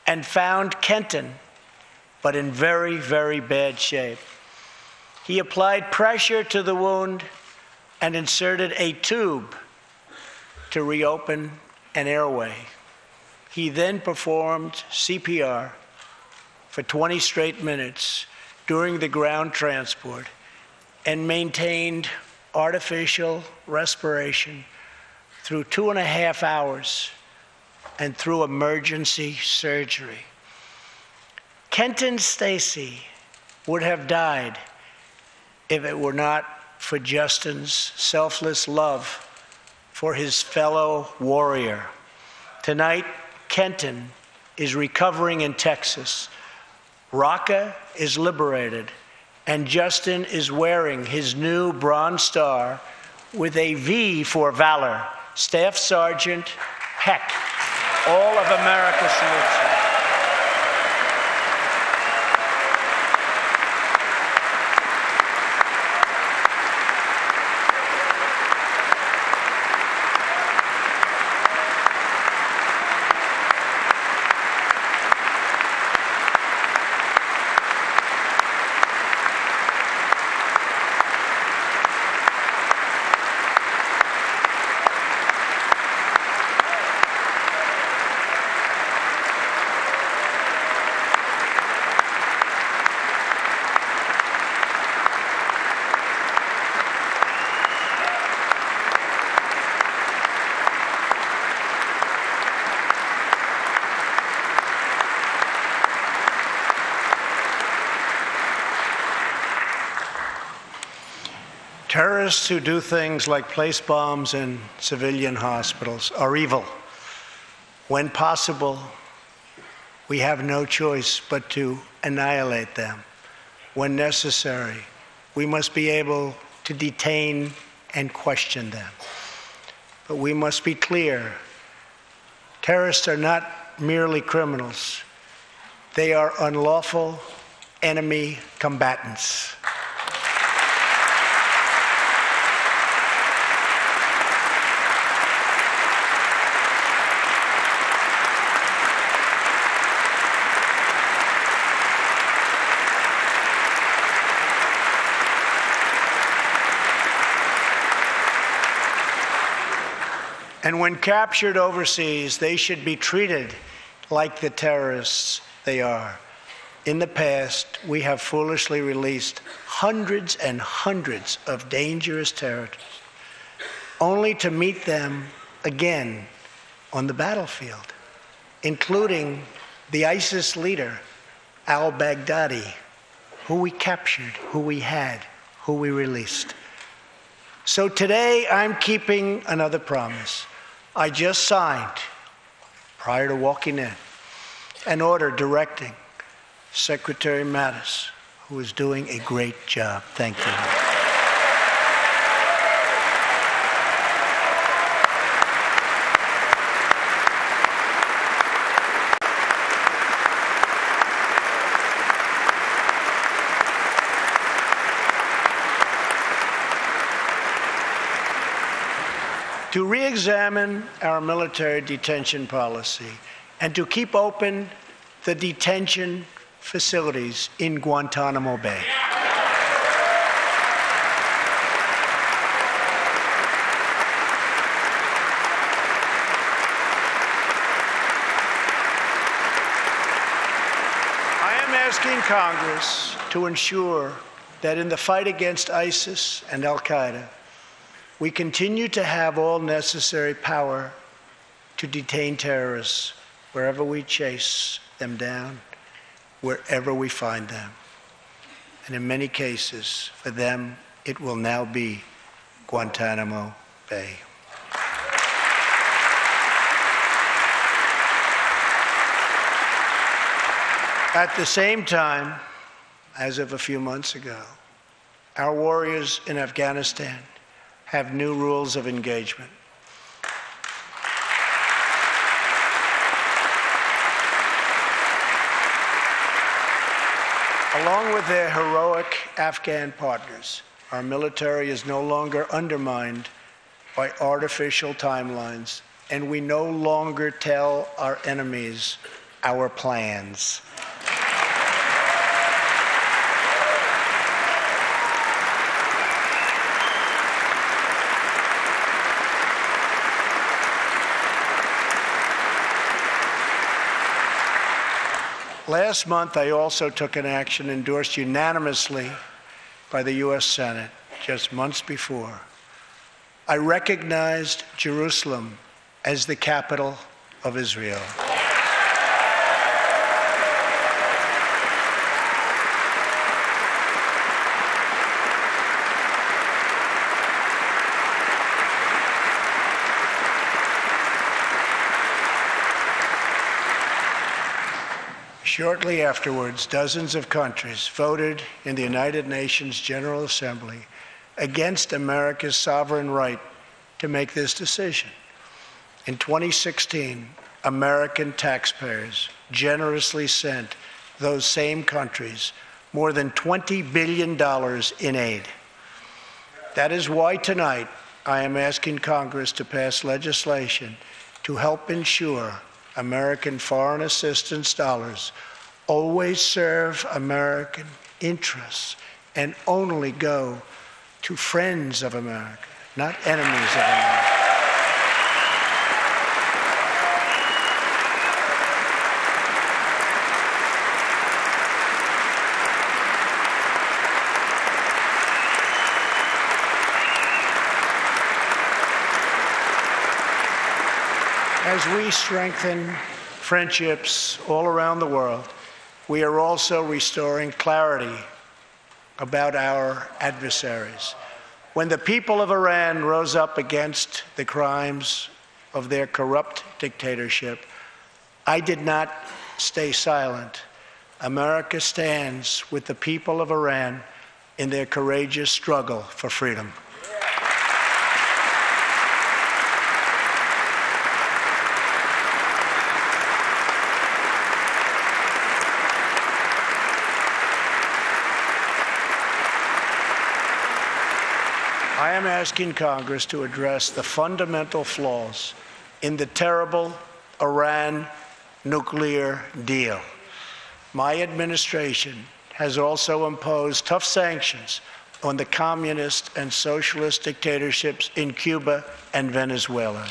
and found Kenton, but in very, very bad shape. He applied pressure to the wound and inserted a tube to reopen an airway. He then performed CPR for 20 straight minutes during the ground transport and maintained artificial respiration through 2.5 hours and through emergency surgery. Kenton Stacy would have died if it were not for Justin's selfless love for his fellow warrior. Tonight, Kenton is recovering in Texas. Raqqa is liberated, and Justin is wearing his new Bronze Star with a V for valor. Staff Sergeant Heck, all of America salutes you. Terrorists who do things like place bombs in civilian hospitals are evil. When possible, we have no choice but to annihilate them. When necessary, we must be able to detain and question them. But we must be clear, terrorists are not merely criminals. They are unlawful enemy combatants. And when captured overseas, they should be treated like the terrorists they are. In the past, we have foolishly released hundreds and hundreds of dangerous terrorists, only to meet them again on the battlefield, including the ISIS leader, al-Baghdadi, who we captured, who we had, who we released. So today, I'm keeping another promise. I just signed, prior to walking in, an order directing Secretary Mattis, who is doing a great job. Thank you. To re-examine our military detention policy and to keep open the detention facilities in Guantanamo Bay. I am asking Congress to ensure that in the fight against ISIS and al-Qaeda, we continue to have all necessary power to detain terrorists wherever we chase them down, wherever we find them. And in many cases, for them, it will now be Guantanamo Bay. At the same time, as of a few months ago, our warriors in Afghanistan have new rules of engagement. Along with their heroic Afghan partners, our military is no longer undermined by artificial timelines, and we no longer tell our enemies our plans. Last month, I also took an action endorsed unanimously by the U.S. Senate just months before. I recognized Jerusalem as the capital of Israel. Shortly afterwards, dozens of countries voted in the United Nations General Assembly against America's sovereign right to make this decision. In 2016, American taxpayers generously sent those same countries more than $20 billion in aid. That is why tonight I am asking Congress to pass legislation to help ensure American foreign assistance dollars always serve American interests and only go to friends of America, not enemies of America. As we strengthen friendships all around the world, we are also restoring clarity about our adversaries. When the people of Iran rose up against the crimes of their corrupt dictatorship, I did not stay silent. America stands with the people of Iran in their courageous struggle for freedom. I am asking Congress to address the fundamental flaws in the terrible Iran nuclear deal. My administration has also imposed tough sanctions on the communist and socialist dictatorships in Cuba and Venezuela.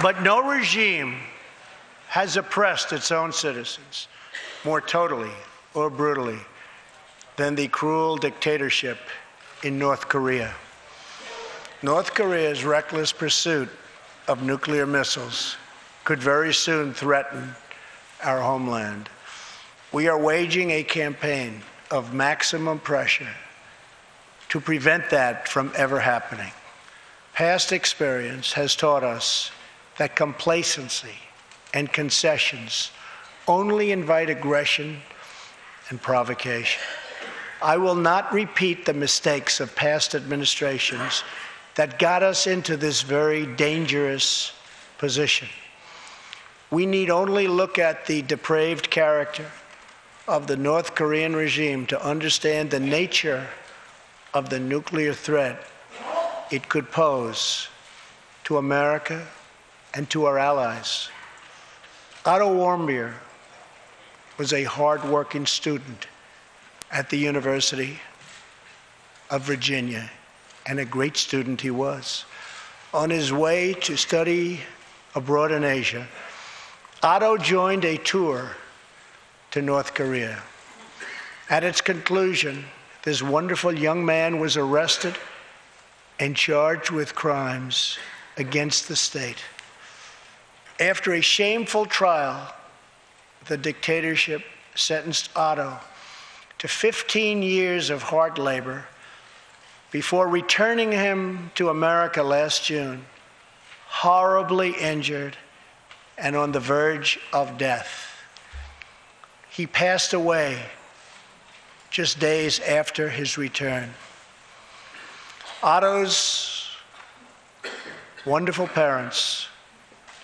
But no regime has oppressed its own citizens more totally or brutally than the cruel dictatorship in North Korea. North Korea's reckless pursuit of nuclear missiles could very soon threaten our homeland. We are waging a campaign of maximum pressure to prevent that from ever happening. Past experience has taught us that complacency and concessions only invite aggression and provocation. I will not repeat the mistakes of past administrations that got us into this very dangerous position. We need only look at the depraved character of the North Korean regime to understand the nature of the nuclear threat it could pose to America and to our allies. Otto Warmbier was a hard-working student at the University of Virginia, and a great student he was. On his way to study abroad in Asia, Otto joined a tour to North Korea. At its conclusion, this wonderful young man was arrested and charged with crimes against the state. After a shameful trial, the dictatorship sentenced Otto to 15 years of hard labor before returning him to America last June, horribly injured and on the verge of death. He passed away just days after his return. Otto's wonderful parents,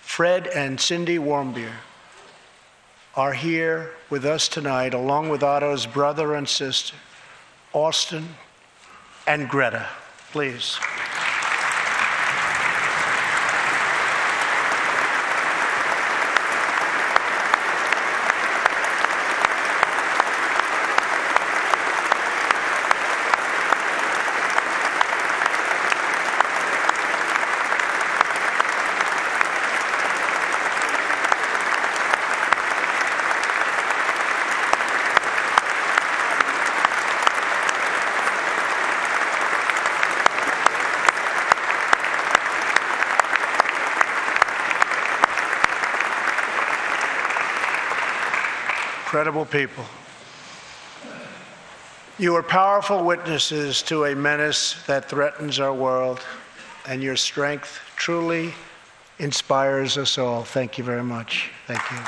Fred and Cindy Warmbier, are here with us tonight, along with Otto's brother and sister, Austin and Greta. Please. incredible people. You are powerful witnesses to a menace that threatens our world, and your strength truly inspires us all. Thank you very much. Thank you.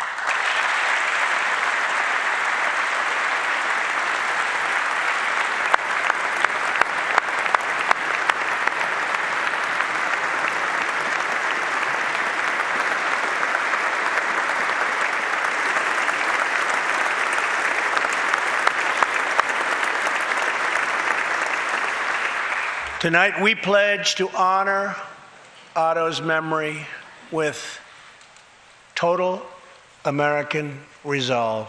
Tonight, we pledge to honor Otto's memory with total American resolve.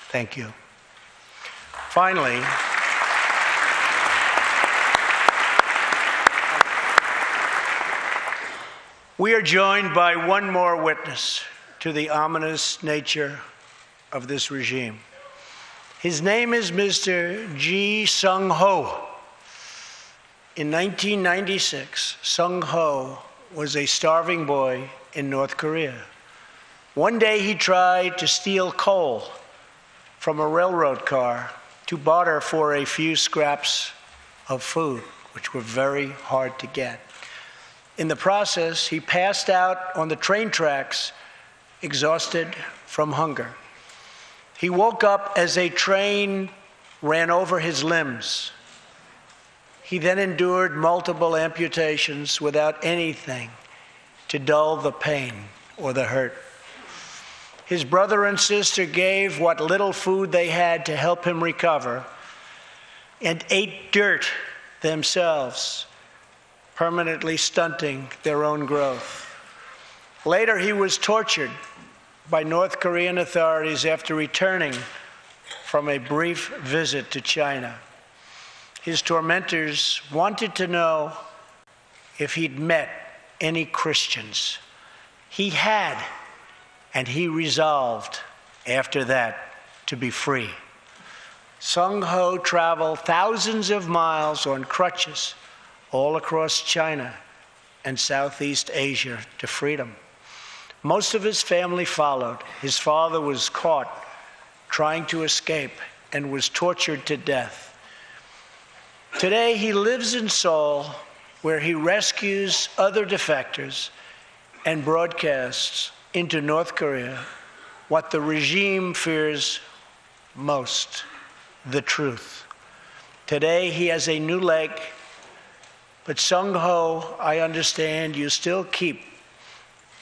Thank you. Finally, we are joined by one more witness to the ominous nature of this regime. His name is Mr. Ji Sung-ho. In 1996, Sung-ho was a starving boy in North Korea. One day he tried to steal coal from a railroad car to barter for a few scraps of food, which were very hard to get. In the process, he passed out on the train tracks, exhausted from hunger. He woke up as a train ran over his limbs. He then endured multiple amputations without anything to dull the pain or the hurt. His brother and sister gave what little food they had to help him recover and ate dirt themselves, permanently stunting their own growth. Later, he was tortured by North Korean authorities after returning from a brief visit to China. His tormentors wanted to know if he'd met any Christians. He had, and he resolved after that to be free. Sung-ho traveled thousands of miles on crutches all across China and Southeast Asia to freedom. Most of his family followed. His father was caught trying to escape and was tortured to death. Today, he lives in Seoul, where he rescues other defectors and broadcasts into North Korea what the regime fears most, the truth. Today, he has a new leg, but Sung-ho, I understand you still keep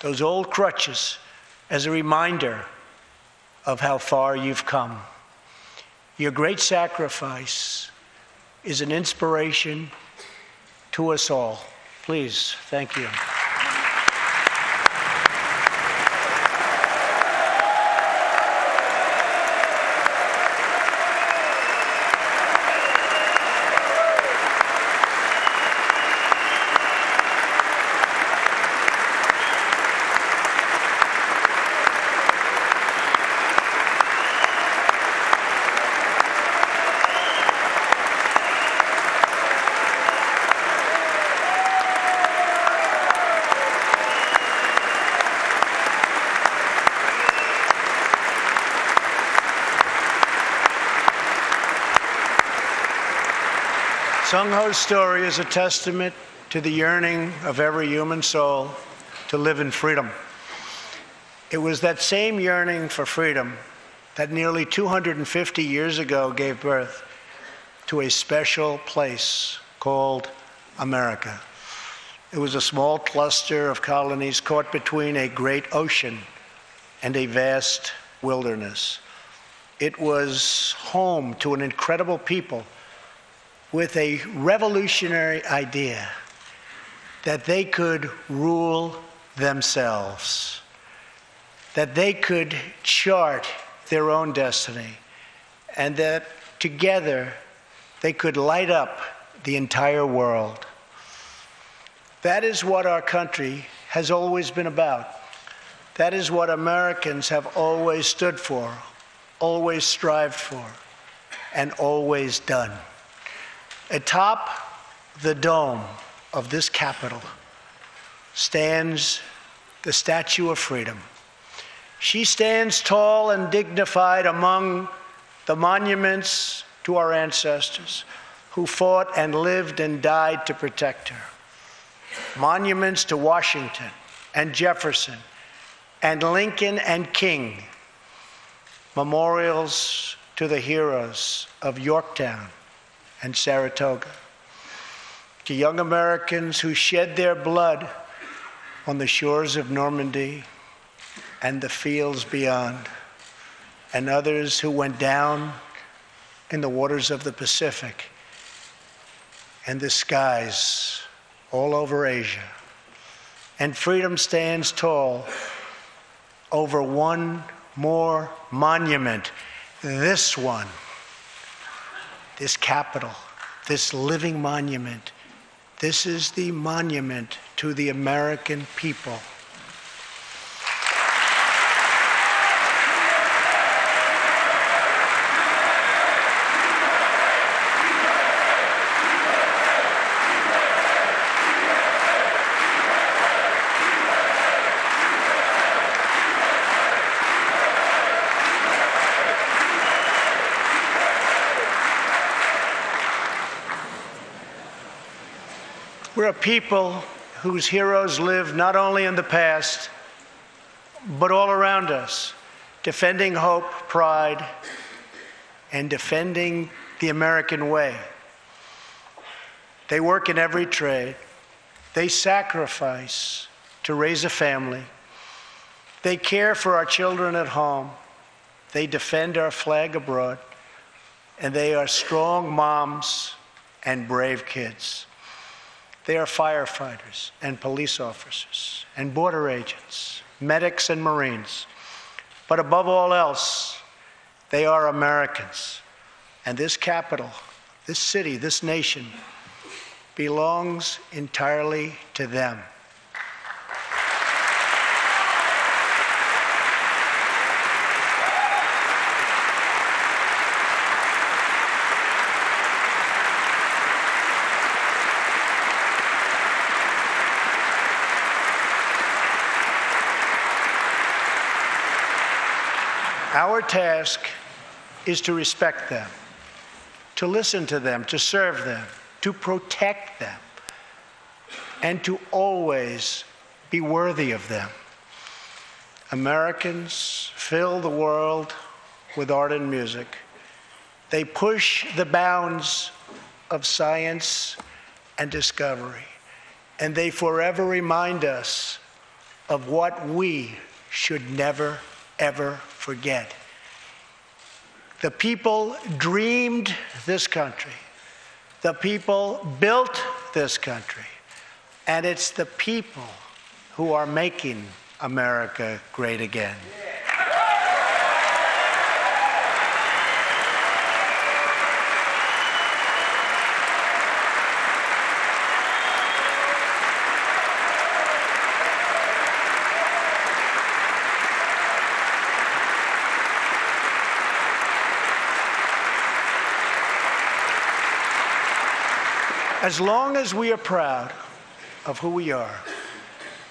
those old crutches as a reminder of how far you've come. Your great sacrifice is an inspiration to us all. Please, thank you. Sung-ho's story is a testament to the yearning of every human soul to live in freedom. It was that same yearning for freedom that nearly 250 years ago gave birth to a special place called America. It was a small cluster of colonies caught between a great ocean and a vast wilderness. It was home to an incredible people with a revolutionary idea that they could rule themselves, that they could chart their own destiny, and that together they could light up the entire world. That is what our country has always been about. That is what Americans have always stood for, always strived for, and always done. Atop the dome of this Capitol stands the Statue of Freedom. She stands tall and dignified among the monuments to our ancestors who fought and lived and died to protect her. Monuments to Washington and Jefferson and Lincoln and King. Memorials to the heroes of Yorktown and Saratoga. To young Americans who shed their blood on the shores of Normandy and the fields beyond, and others who went down in the waters of the Pacific and the skies all over Asia. And freedom stands tall over one more monument, this one, this Capitol, this living monument. This is the monument to the American people. We're a people whose heroes live not only in the past, but all around us, defending hope, pride, and defending the American way. They work in every trade. They sacrifice to raise a family. They care for our children at home. They defend our flag abroad. And they are strong moms and brave kids. They are firefighters and police officers and border agents, medics and Marines. But above all else, they are Americans. And this capital, this city, this nation belongs entirely to them. Our task is to respect them, to listen to them, to serve them, to protect them, and to always be worthy of them. Americans fill the world with art and music. They push the bounds of science and discovery, and they forever remind us of what we should never, ever forget. The people dreamed this country. The people built this country. And it's the people who are making America great again. As long as we are proud of who we are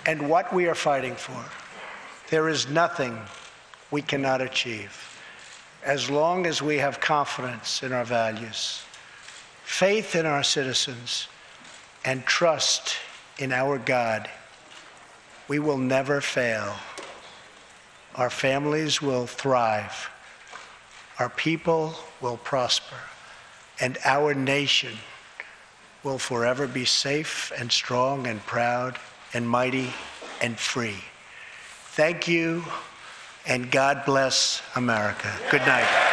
and what we are fighting for, there is nothing we cannot achieve. As long as we have confidence in our values, faith in our citizens, and trust in our God, we will never fail. Our families will thrive. Our people will prosper. And our nation will forever be safe and strong and proud and mighty and free. Thank you, and God bless America. Good night.